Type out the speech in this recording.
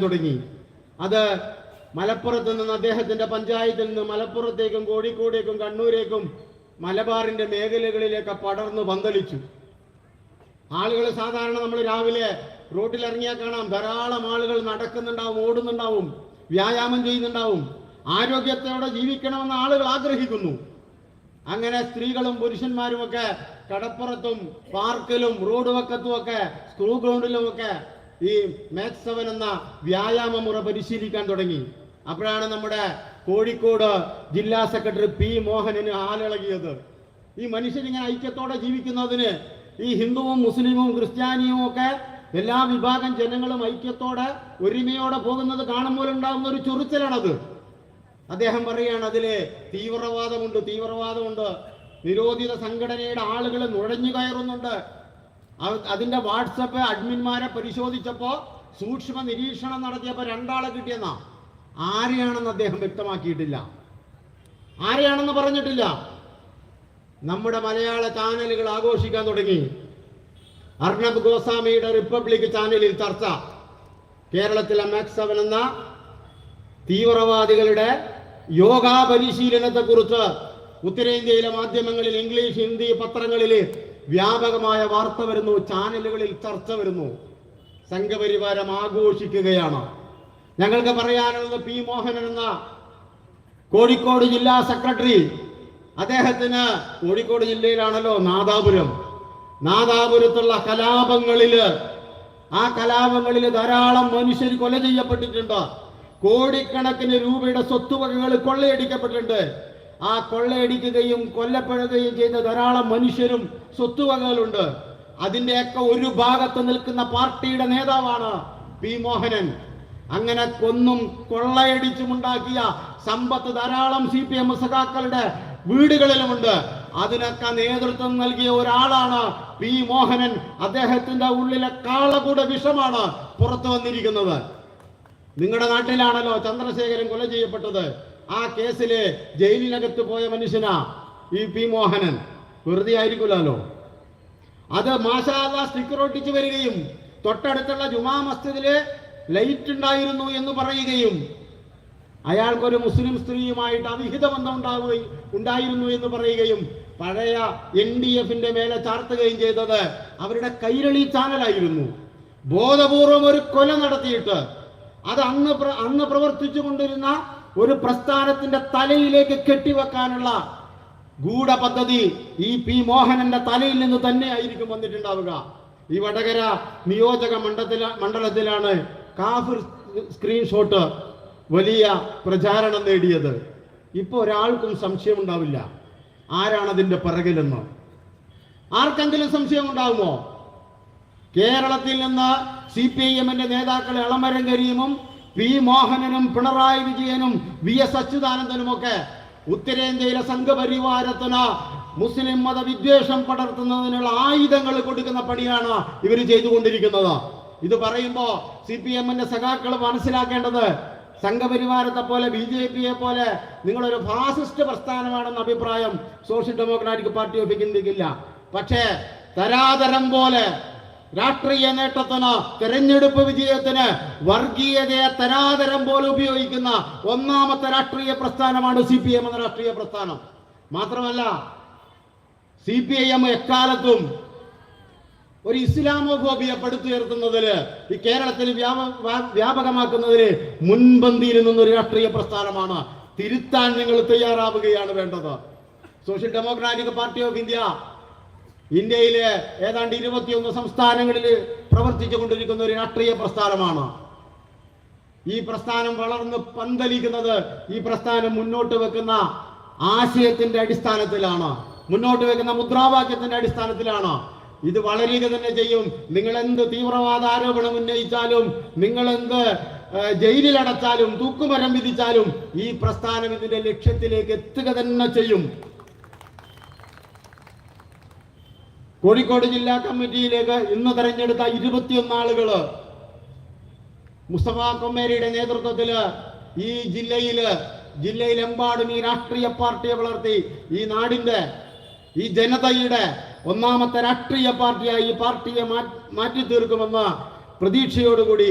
തുടങ്ങി. അത് മലപ്പുറത്ത് നിന്ന് അദ്ദേഹത്തിന്റെ പഞ്ചായത്തിൽ നിന്ന് മലപ്പുറത്തേക്കും കോഴിക്കോടേക്കും കണ്ണൂരേക്കും മലബാറിന്റെ മേഖലകളിലേക്ക് പടർന്നു പന്തലിച്ചു. ആളുകൾ സാധാരണ നമ്മൾ രാവിലെ റോഡിലിറങ്ങിയാൽ കാണാം, ധാരാളം ആളുകൾ നടക്കുന്നുണ്ടാവും, ഓടുന്നുണ്ടാവും, വ്യായാമം ചെയ്യുന്നുണ്ടാവും. ആരോഗ്യത്തോടെ ജീവിക്കണമെന്ന് ആളുകൾ ആഗ്രഹിക്കുന്നു. അങ്ങനെ സ്ത്രീകളും പുരുഷന്മാരും ഒക്കെ കടപ്പുറത്തും പാർക്കിലും റോഡ് വക്കത്തും ഒക്കെ സ്കൂൾ ഗ്രൗണ്ടിലും ഒക്കെ ഈ മാക്സ് 7 എന്ന വ്യായാമ മുറ പരിശീലിക്കാൻ തുടങ്ങി. അപ്പോഴാണ് നമ്മുടെ കോഴിക്കോട് ജില്ലാ സെക്രട്ടറി പി മോഹനന് ആളിളകിയത്. ഈ മനുഷ്യരിങ്ങനെ ഐക്യത്തോടെ ജീവിക്കുന്നതിന്, ഈ ഹിന്ദുവും മുസ്ലിമും ക്രിസ്ത്യാനിയും ഒക്കെ എല്ലാ വിഭാഗം ജനങ്ങളും ഐക്യത്തോടെ ഒരുമയോടെ പോകുന്നത് കാണുമ്പോൾ ഉണ്ടാകുന്ന ഒരു ചൊറിച്ചലാണത്. അദ്ദേഹം പറയുകയാണ്, അതില് തീവ്രവാദമുണ്ട്, നിരോധിത സംഘടനയുടെ ആളുകൾ നുഴഞ്ഞു കയറുന്നുണ്ട്. അതിന്റെ വാട്സപ്പ് അഡ്മിന്മാരെ പരിശോധിച്ചപ്പോ സൂക്ഷ്മ നിരീക്ഷണം നടത്തിയപ്പോ 2 ആളെ കിട്ടിയെന്നാ. ആരെയാണെന്ന് അദ്ദേഹം വ്യക്തമാക്കിയിട്ടില്ല, ആരെയാണെന്ന് പറഞ്ഞിട്ടില്ല. നമ്മുടെ മലയാള ചാനലുകൾ ആഘോഷിക്കാൻ തുടങ്ങി. അർണബ് ഗോസ്വാമിയുടെ റിപ്പബ്ലിക് ചാനലിൽ ചർച്ച. കേരളത്തിലെ മാക്സ് 7 എന്ന തീവ്രവാദികളുടെ യോഗാ പരിശീലനത്തെ കുറിച്ച് ഉത്തരേന്ത്യയിലെ മാധ്യമങ്ങളിൽ, ഇംഗ്ലീഷ് ഹിന്ദി പത്രങ്ങളിൽ വ്യാപകമായ വാർത്ത വരുന്നു, ചാനലുകളിൽ ചർച്ച വരുന്നു. സംഘപരിവാരം ആഘോഷിക്കുകയാണ്. ഞങ്ങൾക്ക് പറയാനുള്ളത്, പി മോഹനൻ എന്ന കോഴിക്കോട് ജില്ലാ സെക്രട്ടറി, അദ്ദേഹത്തിന് കോഴിക്കോട് ജില്ലയിലാണല്ലോ നാദാപുരത്തുള്ള ആ കലാപങ്ങളില് ധാരാളം മനുഷ്യർ കൊല ചെയ്യപ്പെട്ടിട്ടുണ്ട്. കോടിക്കണക്കിന് രൂപയുടെ സ്വത്തുവകകൾ കൊള്ളയടിക്കപ്പെട്ടിട്ടുണ്ട്. ആ കൊള്ളയടിക്കുകയും കൊല്ലപ്പെടുകയും ചെയ്ത ധാരാളം മനുഷ്യരും സ്വത്തുവകകളുണ്ട്. അതിന്റെയൊക്കെ ഒരു ഭാഗത്ത് നിൽക്കുന്ന പാർട്ടിയുടെ നേതാവാണ് പി മോഹനൻ. അങ്ങനെ കൊന്നും കൊള്ളയടിച്ചുമുണ്ടാക്കിയ സമ്പത്ത് ധാരാളം CPM സഖാക്കളുടെ വീടുകളിലുമുണ്ട്. അതിനൊക്കെ നേതൃത്വം നൽകിയ ഒരാളാണ് പി മോഹനൻ. അദ്ദേഹത്തിന്റെ ഉള്ളിലെ കാളകൂട വിഷമാണ് പുറത്തു വന്നിരിക്കുന്നത്. നിങ്ങളുടെ നാട്ടിലാണല്ലോ ചന്ദ്രശേഖരൻ കൊല ചെയ്യപ്പെട്ടത്. ആ കേസില് ജയിലിനകത്ത് പോയ മനുഷ്യനാ ഈ പി മോഹനൻ. വെറുതെ ആയിരിക്കില്ലല്ലോ. അത് മാഷാ അല്ലാഹ് സ്റ്റിക്കർ ഒട്ടിച്ചു വരികയും തൊട്ടടുത്തുള്ള ജുമാ മസ്ജിദില് ലൈറ്റ് ഉണ്ടായിരുന്നു എന്ന് പറയുകയും അയാൾക്കൊരു മുസ്ലിം സ്ത്രീയുമായിട്ട് അവിഹിത ബന്ധം ഉണ്ടായിരുന്നു എന്ന് പറയുകയും പഴയ NDF-ന്റെ മേലെ ചാർത്തുകയും ചെയ്തത് അവരുടെ കൈരളി ചാനലായിരുന്നു. ബോധപൂർവം ഒരു കൊല നടത്തിയിട്ട് അത് അന്ന് പ്രവർത്തിച്ചു കൊണ്ടിരുന്ന ഒരു പ്രസ്ഥാനത്തിന്റെ തലയിലേക്ക് കെട്ടിവെക്കാനുള്ള ഗൂഢപദ്ധതി ഈ പി മോഹനന്റെ തലയിൽ നിന്ന് തന്നെ ആയിരിക്കും വന്നിട്ടുണ്ടാവുക. ഈ വടകര നിയോജക മണ്ഡലത്തിലാണ് കാഫിർ സ്ക്രീൻഷോട്ട് വലിയ പ്രചാരണം നേടിയത്. ഇപ്പൊ ഒരാൾക്കും സംശയമുണ്ടാവില്ല ആരാണ് അതിന്റെ പിറകിലെന്ന്. ആർക്കെങ്കിലും സംശയം ഉണ്ടാവുമോ? കേരളത്തിൽ നിന്ന് CPIM-ന്റെ നേതാക്കൾ എളമരം കരീമും പി മോഹനനും പിണറായി വിജയനും VS അച്യുതാനന്ദനും ഒക്കെ ഉത്തരേന്ത്യയിലെ സംഘപരിവാരത്തിന് മുസ്ലിം മത വിദ്വേഷം പടർത്തുന്നതിനുള്ള ആയുധങ്ങൾ കൊടുക്കുന്ന പണിയാണ് ഇവർ ചെയ്തുകൊണ്ടിരിക്കുന്നത്. ഇത് പറയുമ്പോ CPM-ന്റെ സഖാക്കൾ മനസ്സിലാക്കേണ്ടത്, സംഘപരിവാരത്തെ പോലെ BJP-യെ പോലെ നിങ്ങളൊരു ഫാസിസ്റ്റ് പ്രസ്ഥാനമാണെന്ന അഭിപ്രായം സോഷ്യൽ ഡെമോക്രാറ്റിക് പാർട്ടി ഓഫ് ഇന്ത്യക്കില്ല. പക്ഷേ തരാതരം പോലെ രാഷ്ട്രീയ നേട്ടത്തിന്, തെരഞ്ഞെടുപ്പ് വിജയത്തിന് വർഗീയതയെ തരാതരം പോലെ ഉപയോഗിക്കുന്ന ഒന്നാമത്തെ രാഷ്ട്രീയ പ്രസ്ഥാനമാണ് CPM എന്ന രാഷ്ട്രീയ പ്രസ്ഥാനം. മാത്രമല്ല CPIM എക്കാലത്തും ഒരു ഇസ്ലാമോഫോബിയ പടുത്തുയർത്തുന്നതില്, ഈ കേരളത്തിൽ വ്യാപകമാക്കുന്നതില് മുൻപന്തിയിൽ നിന്നൊരു രാഷ്ട്രീയ പ്രസ്ഥാനമാണ്. തിരുത്താൻ നിങ്ങൾ തയ്യാറാവുകയാണ് വേണ്ടത്. സോഷ്യൽ ഡെമോക്രാറ്റിക് പാർട്ടി ഓഫ് ഇന്ത്യയിലെ ഏതാണ്ട് 21 സംസ്ഥാനങ്ങളിൽ പ്രവർത്തിച്ചു കൊണ്ടിരിക്കുന്ന ഒരു രാഷ്ട്രീയ പ്രസ്ഥാനമാണ്. ഈ പ്രസ്ഥാനം വളർന്ന് പന്തലിക്കുന്നത് ഈ പ്രസ്ഥാനം മുന്നോട്ട് വെക്കുന്ന ആശയത്തിന്റെ അടിസ്ഥാനത്തിലാണ്, മുന്നോട്ട് വെക്കുന്ന മുദ്രാവാക്യത്തിന്റെ അടിസ്ഥാനത്തിലാണ്. ഇത് വളരുക തന്നെ ചെയ്യും. നിങ്ങൾ എന്ത് തീവ്രവാദ ആരോപണം ഉന്നയിച്ചാലും, നിങ്ങൾ എന്ത് ജയിലിലടച്ചാലും, തൂക്കുമരം വിധിച്ചാലും ഈ പ്രസ്ഥാനം ഇതിന്റെ ലക്ഷ്യത്തിലേക്ക് എത്തുക തന്നെ ചെയ്യും. കോഴിക്കോട് ജില്ലാ കമ്മിറ്റിയിലേക്ക് ഇന്ന് തെരഞ്ഞെടുത്ത 21 ആളുകള് മുസ്തഫ കൊമ്മേരിയുടെ നേതൃത്വത്തില് ഈ ജില്ലയിലെമ്പാടും ഈ രാഷ്ട്രീയ പാർട്ടിയെ വളർത്തി ഈ നാടിന്റെ, ഈ ജനതയുടെ ഒന്നാമത്തെ രാഷ്ട്രീയ പാർട്ടിയായി ഈ പാർട്ടിയെ മാറ്റി തീർക്കുമെന്ന പ്രതീക്ഷയോടുകൂടി